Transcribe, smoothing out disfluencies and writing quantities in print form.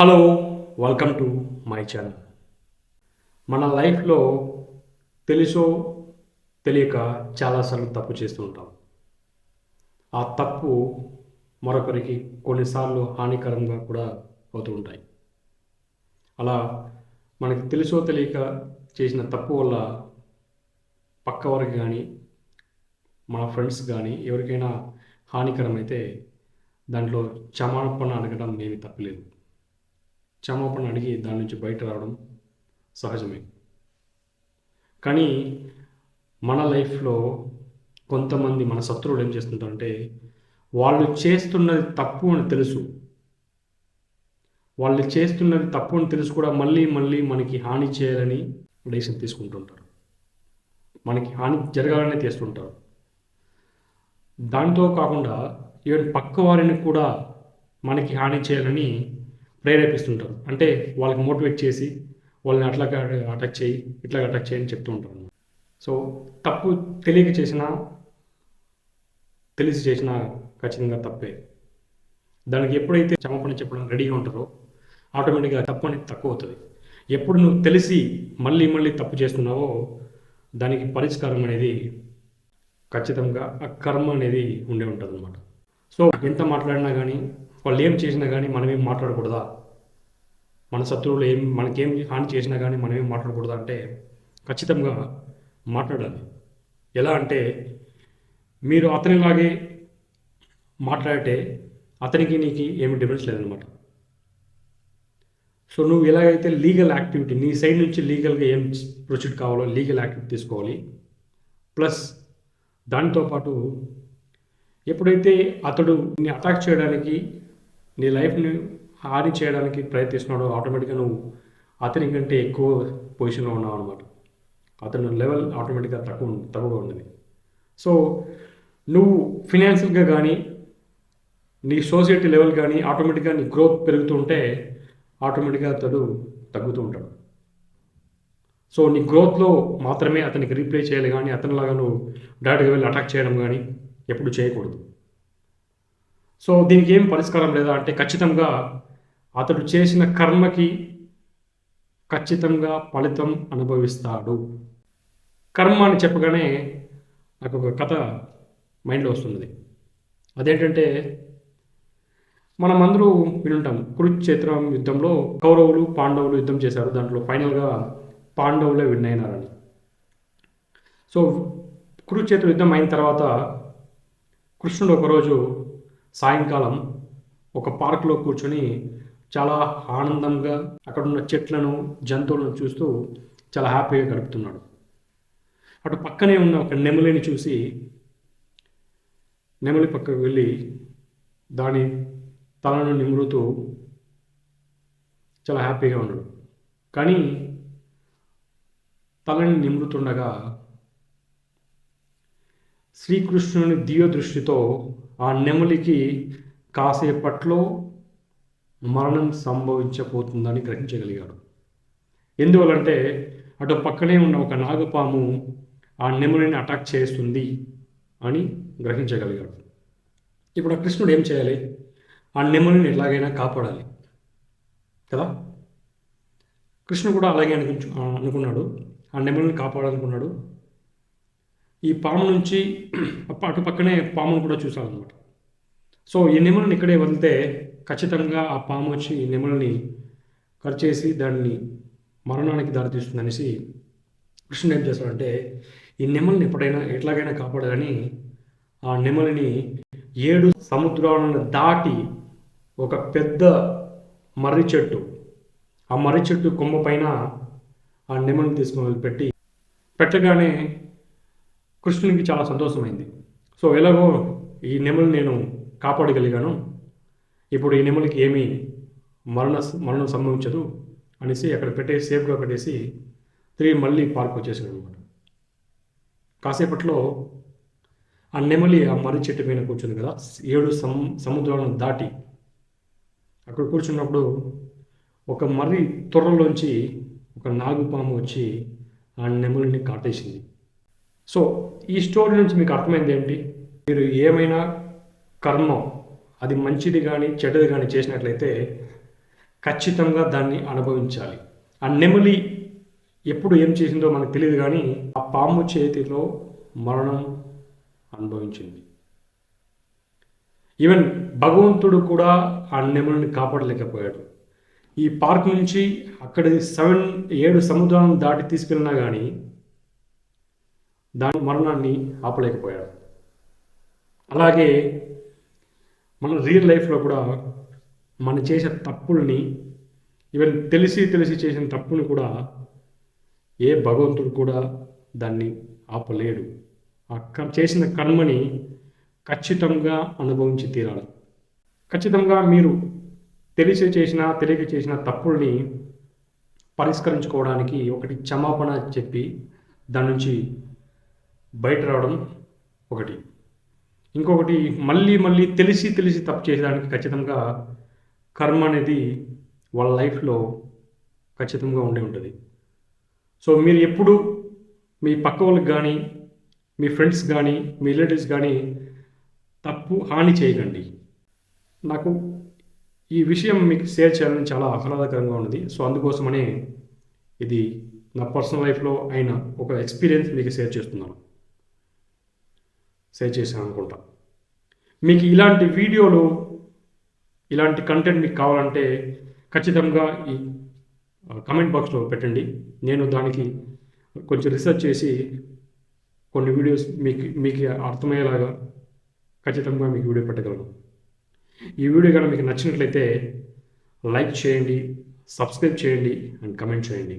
Hello, welcome to my channel. మన లైఫ్లో తెలుసో తెలియక చాలాసార్లు తప్పు చేస్తూ ఉంటాం. ఆ తప్పు మరొకరికి కొన్నిసార్లు హానికరంగా కూడా అవుతూ ఉంటాయి. అలా మనకి తెలుసో తెలియక చేసిన తప్పు వల్ల పక్కవారికి కానీ మన ఫ్రెండ్స్ కానీ ఎవరికైనా హానికరమైతే దాంట్లో క్షమాపణ అడగడం ఏమీ తప్పులేదు. క్షమాపణ అడిగి దాని నుంచి బయట రావడం సహజమే. కానీ మన లైఫ్లో కొంతమంది మన శత్రువులు ఏం చేస్తుంటారంటే వాళ్ళు చేస్తున్నది తప్పు అని తెలుసు. వాళ్ళు చేస్తున్నది తప్పు అని తెలుసు కూడా మళ్ళీ మళ్ళీ మనకి హాని చేయాలని డెసిషన్ తీసుకుంటుంటారు. మనకి హాని జరగాలని చేస్తుంటారు. దాంతో కాకుండా ఈవెన్ పక్క వారిని కూడా మనకి హాని చేయాలని ప్రేరేపిస్తుంటారు. అంటే వాళ్ళకి మోటివేట్ చేసి వాళ్ళని అట్లా అటాక్ చేయి, ఇట్లా అటాక్ చేయి అని చెప్తూ ఉంటారు. సో తప్పు తెలియక చేసినా తెలిసి చేసినా ఖచ్చితంగా తప్పే. దానికి ఎప్పుడైతే క్షమాపణ చెప్పడం రెడీగా ఉంటారో ఆటోమేటిక్గా తప్పు అనేది తక్కువ అవుతుంది. ఎప్పుడు నువ్వు తెలిసి మళ్ళీ మళ్ళీ తప్పు చేస్తున్నావో దానికి పరిష్కారం అనేది ఖచ్చితంగా ఆ కర్మ అనేది ఉండే ఉంటుంది అనమాట. సో ఎంత మాట్లాడినా కానీ వాళ్ళు ఏం చేసినా కానీ మనమేం మాట్లాడకూడదా? మన శత్రువులు మనకేం హాని చేసినా కానీ మనమేం మాట్లాడకూడదా అంటే ఖచ్చితంగా మాట్లాడాలి. ఎలా అంటే మీరు అతనిలాగే మాట్లాడితే అతనికి నీకు ఏమి డిఫరెన్స్ లేదనమాట. సో నువ్వు ఎలాగైతే లీగల్ యాక్టివిటీ నీ సైడ్ నుంచి లీగల్గా ఏం ప్రొసీడ్ కావాలో లీగల్ యాక్టివిటీ తీసుకోవాలి. ప్లస్ దాంతోపాటు ఎప్పుడైతే అతడు నీ అటాక్ చేయడానికి నీ లైఫ్ని హాని చేయడానికి ప్రయత్నిస్తున్నాడో ఆటోమేటిక్గా నువ్వు అతని కంటే ఎక్కువ పొజిషన్లో ఉన్నావు అనమాట. అతని లెవెల్ ఆటోమేటిక్గా తక్కువగా ఉన్నది. సో నువ్వు ఫినాన్షియల్గా కానీ నీ సొసైటీ లెవెల్ కానీ ఆటోమేటిక్గా నీ గ్రోత్ పెరుగుతుంటే ఆటోమేటిక్గా అతడు తగ్గుతూ ఉంటాడు. సో నీ గ్రోత్లో మాత్రమే అతనికి రీప్లే చేయాలి కానీ అతనిలాగా నువ్వు డైరెక్ట్గా వెళ్ళి అటాక్ చేయడం కానీ ఎప్పుడు చేయకూడదు. సో దీనికి ఏం పరిష్కారం లేదా అంటే ఖచ్చితంగా అతడు చేసిన కర్మకి ఖచ్చితంగా ఫలితం అనుభవిస్తాడు. కర్మ అని చెప్పగానే నాకు ఒక కథ మైండ్లో వస్తున్నది. అదేంటంటే మనమందరూ వినుంటాం, కురుక్షేత్ర యుద్ధంలో కౌరవులు పాండవులు యుద్ధం చేశారు. దాంట్లో ఫైనల్గా పాండవులే విన్ అయినారని. సో కురుక్షేత్ర యుద్ధం అయిన తర్వాత కృష్ణుడు ఒకరోజు సాయంకాలం ఒక పార్కులో కూర్చొని చాలా ఆనందంగా అక్కడున్న చెట్లను జంతువులను చూస్తూ చాలా హ్యాపీగా గడుపుతున్నాడు. అటు పక్కనే ఉన్న ఒక నెమలిని చూసి నెమలి పక్కకు వెళ్ళి దాని తలను నిమురుతూ చాలా హ్యాపీగా ఉన్నాడు. కానీ తలని నిమురుతుండగా శ్రీకృష్ణుని దివ్య దృష్టితో ఆ నెమలికి కాసేపట్లో మరణం సంభవించబోతుందని గ్రహించగలిగాడు. ఎందువల్లంటే అటు పక్కనే ఉన్న ఒక నాగపాము ఆ నెమలిని అటాక్ చేస్తుంది అని గ్రహించగలిగాడు. ఇప్పుడు ఆ కృష్ణుడు ఏం చేయాలి? ఆ నెమలిని ఎలాగైనా కాపాడాలి కదా. కృష్ణుడు కూడా అలాగే అనుకున్నాడు. ఆ నెమలిని కాపాడాలనుకున్నాడు. ఈ పాము నుంచి అటు పక్కనే పామును కూడా చూశాలన్నమాట. సో ఈ నెమలిని ఇక్కడే వదిలితే ఖచ్చితంగా ఆ పాము వచ్చి ఈ నెమలిని కరిచేసి దాన్ని మరణానికి దారితీస్తుందనేసి కృష్ణుడు ఏం చేస్తాడంటే ఈ నెమలిని ఎట్లాగైనా కాపాడాలని ఆ నెమలిని 7 సముద్రాలను దాటి ఒక పెద్ద మర్రి చెట్టు, ఆ మర్రి చెట్టు కొమ్మ పైన ఆ నెమలిని తీసుకొని పెట్టగానే కృష్ణునికి చాలా సంతోషమైంది. సో ఎలాగో ఈ నెమలిని నేను కాపాడగలిగాను, ఇప్పుడు ఈ నెమలికి ఏమీ మరణం సంభవించదు అనేసి అక్కడ సేఫ్గా పెట్టేసి తిరిగి మళ్ళీ పార్క్ వచ్చేసాడు అనమాట. కాసేపట్లో ఆ నెమలి ఆ మర్రి చెట్టు పైన కూర్చుంది కదా, 7 సముద్రాలను దాటి అక్కడ కూర్చున్నప్పుడు ఒక మర్రి తొర్రలోంచి ఒక నాగుపాము వచ్చి ఆ నెమలిని కాటేసింది. సో ఈ స్టోరీ నుంచి మీకు అర్థమైంది ఏంటి? మీరు ఏమైనా కర్మ అది మంచిది కానీ చెడ్డది కానీ చేసినట్లయితే ఖచ్చితంగా దాన్ని అనుభవించాలి. ఆ నెమలి ఎప్పుడు ఏం చేసిందో మనకు తెలియదు కానీ ఆ పాము చేతిలో మరణం అనుభవించింది. ఈవెన్ భగవంతుడు కూడా ఆ నెమలిని కాపాడలేకపోయాడు. ఈ పార్క్ నుంచి అక్కడ 7 సముద్రాలను దాటి తీసుకెళ్ళినా కానీ దాని మరణాన్ని ఆపలేకపోయాడు. అలాగే మన రియల్ లైఫ్లో కూడా మనం చేసే తప్పుల్ని, ఈవెన్ తెలిసి చేసిన తప్పుని కూడా ఏ భగవంతుడు కూడా దాన్ని ఆపలేడు. చేసిన కర్మని ఖచ్చితంగా అనుభవించి తీరాలి. ఖచ్చితంగా మీరు తెలియక చేసిన తప్పుల్ని పరిష్కరించుకోవడానికి ఒకటి క్షమాపణ చెప్పి దాని నుంచి బయట రావడం ఒకటి. ఇంకొకటి మళ్ళీ తెలిసి తప్పు చేసేదానికి ఖచ్చితంగా కర్మ అనేది వాళ్ళ లైఫ్లో ఖచ్చితంగా ఉండే ఉంటుంది. సో మీరు ఎప్పుడు మీ పక్క వాళ్ళకి కానీ, మీ ఫ్రెండ్స్ కానీ, మీ రిలేటివ్స్ కానీ హాని చేయకండి. నాకు ఈ విషయం మీకు షేర్ చేయాలని చాలా ఆహ్లాదకరంగా ఉన్నది. సో అందుకోసమనే ఇది నా పర్సనల్ లైఫ్లో అయిన ఒక ఎక్స్పీరియన్స్ మీకు షేర్ చేశాను అనుకుంటా. మీకు ఇలాంటి వీడియోలు, ఇలాంటి కంటెంట్ మీకు కావాలంటే ఖచ్చితంగా ఈ కామెంట్ బాక్స్లో పెట్టండి. నేను దానికి కొంచెం రీసెర్చ్ చేసి కొన్ని వీడియోస్ మీకు అర్థమయ్యేలాగా ఖచ్చితంగా మీకు వీడియో పెట్టగలను. ఈ వీడియో కనుక మీకు నచ్చినట్లయితే లైక్ చేయండి, సబ్స్క్రైబ్ చేయండి అండ్ కమెంట్ చేయండి.